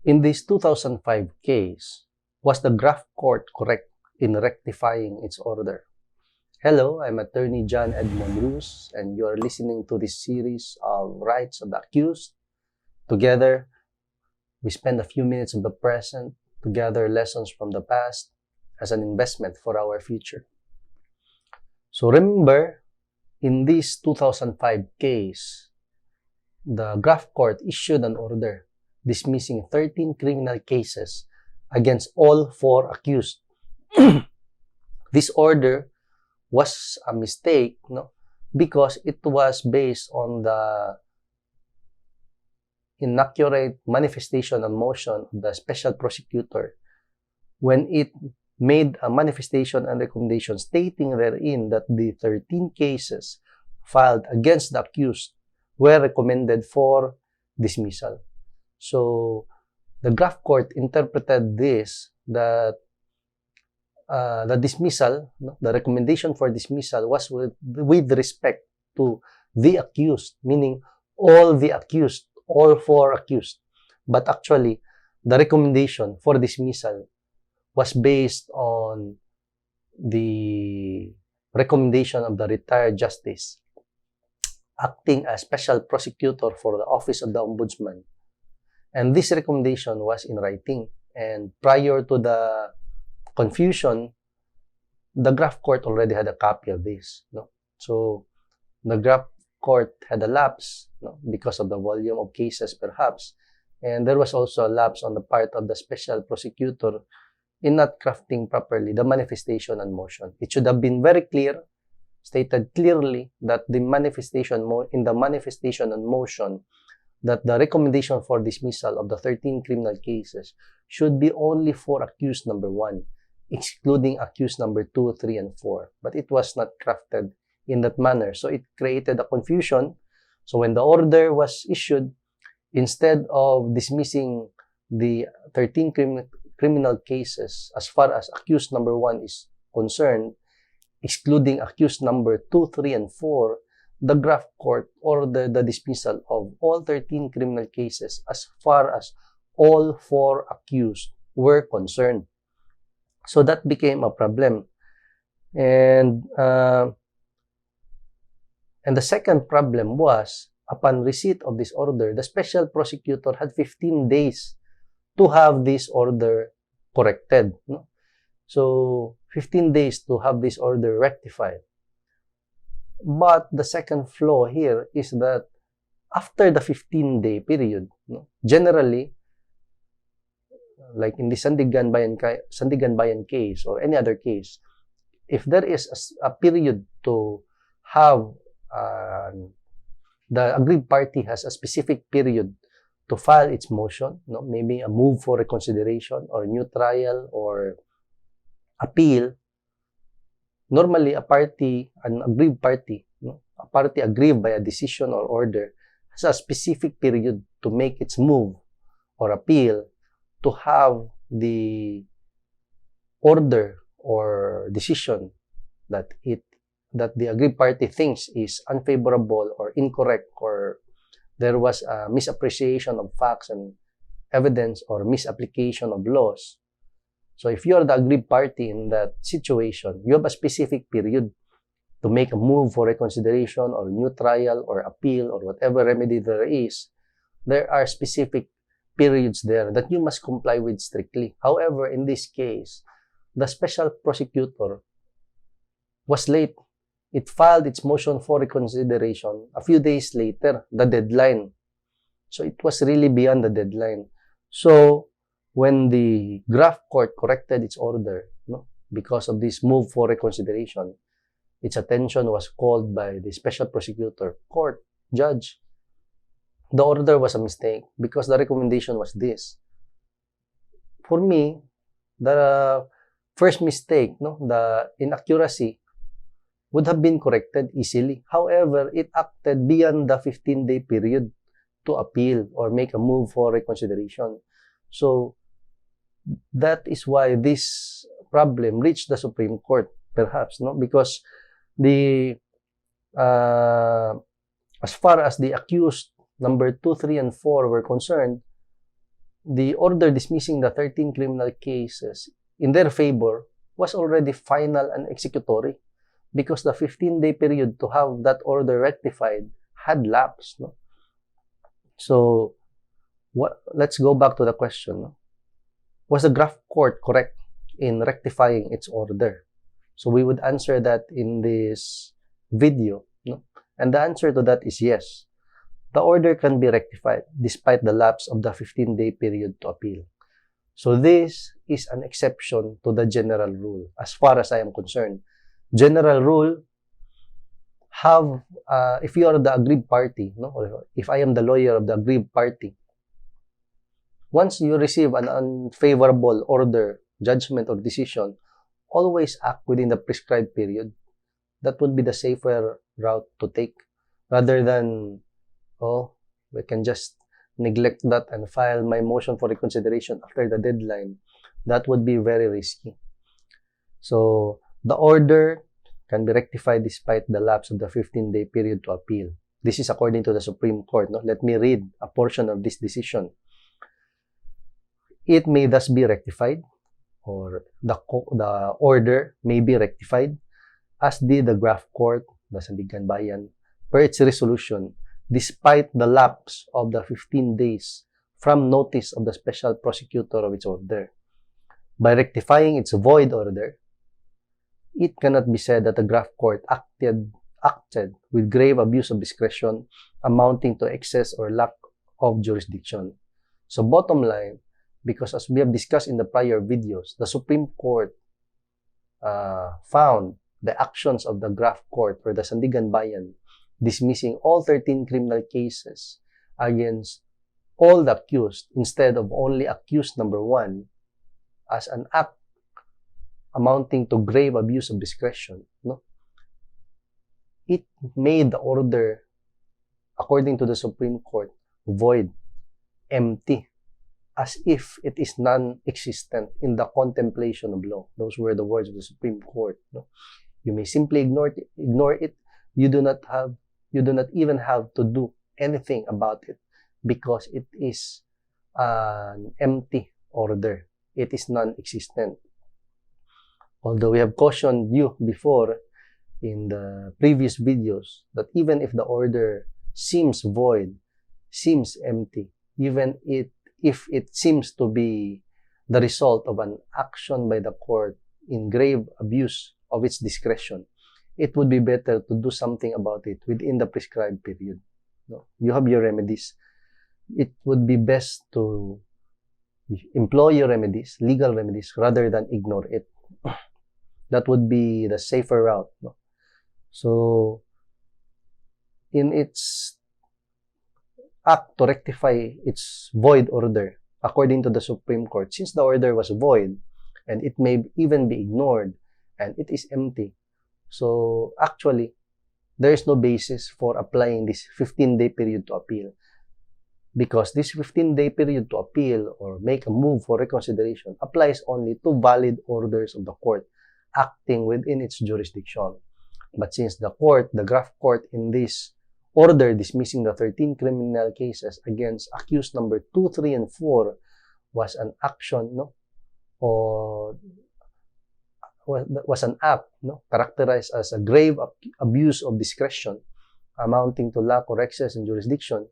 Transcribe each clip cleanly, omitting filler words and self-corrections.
In this 2005 case, was the graft court correct in rectifying its order? Hello, I'm Attorney John Edmond Luz, and you're listening to this series of Rights of the Accused. Together, we spend a few minutes of the present to gather lessons from the past as an investment for our future. So remember, in this 2005 case, the graft court issued an order dismissing 13 criminal cases against all 4 accused. This order was a mistake, because it was based on the inaccurate manifestation and motion of the special prosecutor when it made a manifestation and recommendation stating therein that the 13 cases filed against the accused were recommended for dismissal. So the graft court interpreted this, that the dismissal, the recommendation for dismissal was with respect to the accused, meaning all the accused, all 4 accused. But actually, the recommendation for dismissal was based on the recommendation of the retired justice acting as special prosecutor for the Office of the Ombudsman. And this recommendation was in writing. And prior to the confusion, the graft court already had a copy of this. So the graft court had a lapse because of the volume of cases perhaps. And there was also a lapse on the part of the special prosecutor in not crafting properly the manifestation and motion. It should have been very clear, stated clearly, that the manifestation in the manifestation and motion that the recommendation for dismissal of the 13 criminal cases should be only for accused number 1, excluding accused number 2, 3, and 4. But it was not crafted in that manner. So it created a confusion. So when the order was issued, instead of dismissing the 13 criminal cases as far as accused number 1 is concerned, excluding accused number 2, 3, and 4, the graft court ordered the dismissal of all 13 criminal cases as far as all 4 accused were concerned. So that became a problem. And the second problem was, upon receipt of this order, the special prosecutor had 15 days to have this order corrected. So 15 days to have this order rectified. But the second flaw here is that after the 15-day period, generally, like in the Sandigan Bayan case or any other case, if there is a period to have the aggrieved party has a specific period to file its motion, maybe a move for reconsideration or new trial or appeal, normally an aggrieved party, a party aggrieved by a decision or order, has a specific period to make its move or appeal to have the order or decision that the aggrieved party thinks is unfavorable or incorrect, or there was a misappreciation of facts and evidence or misapplication of laws. So if you're the aggrieved party in that situation, you have a specific period to make a move for reconsideration or new trial or appeal or whatever remedy there is. There are specific periods there that you must comply with strictly. However, in this case, the special prosecutor was late. It filed its motion for reconsideration a few days later, the deadline. So it was really beyond the deadline. So when the graft court corrected its order, because of this move for reconsideration, its attention was called by the special prosecutor, court, judge. The order was a mistake because the recommendation was this. For me, the first mistake, the inaccuracy, would have been corrected easily. However, it acted beyond the 15-day period to appeal or make a move for reconsideration. So that is why this problem reached the Supreme Court, perhaps, because the as far as the accused number 2, 3, and 4 were concerned, the order dismissing the 13 criminal cases in their favor was already final and executory because the 15-day period to have that order rectified had lapsed. No? So, let's go back to the question. No? Was the graft court correct in rectifying its order? So we would answer that in this video. No? And the answer to that is yes. The order can be rectified despite the lapse of the 15-day period to appeal. So this is an exception to the general rule as far as I am concerned. General rule, if you are the aggrieved party, no? Or if I am the lawyer of the aggrieved party, once you receive an unfavorable order, judgment, or decision, always act within the prescribed period. That would be the safer route to take rather than, oh, we can just neglect that and file my motion for reconsideration after the deadline. That would be very risky. So, the order can be rectified despite the lapse of the 15-day period to appeal. This is according to the Supreme Court. No? Let me read a portion of this decision. It may thus be rectified, or the order may be rectified, as did the graft court, the Sandigan Bayan, per its resolution, despite the lapse of the 15 days from notice of the special prosecutor of its order. By rectifying its void order, it cannot be said that the graft court acted with grave abuse of discretion amounting to excess or lack of jurisdiction. So bottom line, because as we have discussed in the prior videos, the Supreme Court found the actions of the graft court or the Sandigan Bayan dismissing all 13 criminal cases against all the accused instead of only accused number 1 as an act amounting to grave abuse of discretion. No? It made the order, according to the Supreme Court, void, empty, as if it is non-existent in the contemplation of law. Those were the words of the Supreme Court. No? You may simply ignore it. You do not even have to do anything about it because it is an empty order. It is non-existent. Although we have cautioned you before in the previous videos that even if the order seems void, seems empty, even if it seems to be the result of an action by the court in grave abuse of its discretion, it would be better to do something about it within the prescribed period. No? You have your remedies. It would be best to employ your remedies, legal remedies, rather than ignore it. That would be the safer route. No? So, in its act to rectify its void order, according to the Supreme Court, since the order was void, and it may even be ignored, and it is empty, so actually, there is no basis for applying this 15-day period to appeal. Because this 15-day period to appeal or make a move for reconsideration applies only to valid orders of the court acting within its jurisdiction. But since the graft court in this order dismissing the 13 criminal cases against accused number 2, 3, and 4 was an action, no? Or was an act, no? Characterized as a grave abuse of discretion amounting to lack or excess in jurisdiction,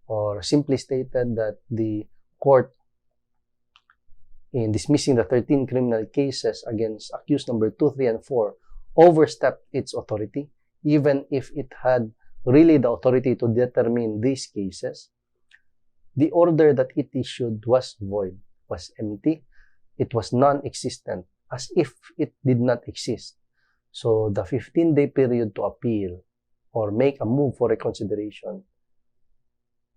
or simply stated that the court in dismissing the 13 criminal cases against accused number 2, 3, and 4 overstepped its authority, even if it had really the authority to determine these cases. The order that it issued was void, was empty, it was non-existent, as if it did not exist. So the 15-day period to appeal or make a move for reconsideration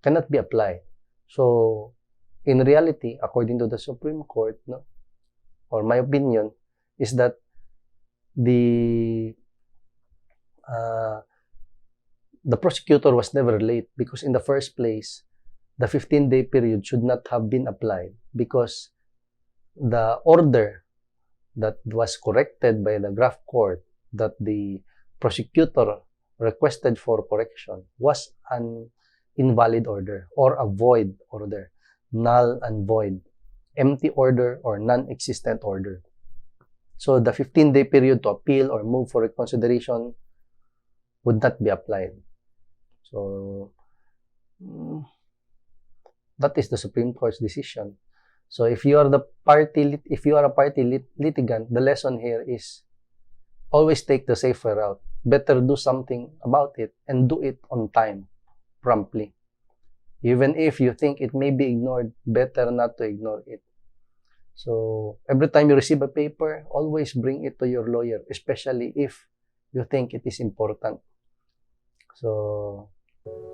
cannot be applied. So, in reality, according to the Supreme Court, no, or my opinion, is that the prosecutor was never late because in the first place, the 15-day period should not have been applied because the order that was corrected by the graft court that the prosecutor requested for correction was an invalid order or a void order. null and void, empty order, or non-existent order. So the 15-day period to appeal or move for reconsideration would not be applied. So that is the Supreme Court's decision. So if you are a party litigant, the lesson here is always take the safer route. Better do something about it and do it on time, promptly. Even if you think it may be ignored, better not to ignore it. So every time you receive a paper, always bring it to your lawyer, especially if you think it is important. So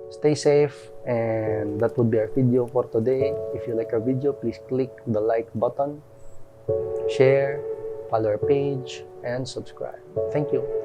stay safe, and that would be our video for today. If you like our video, please click the like button, share, follow our page, and subscribe. Thank you.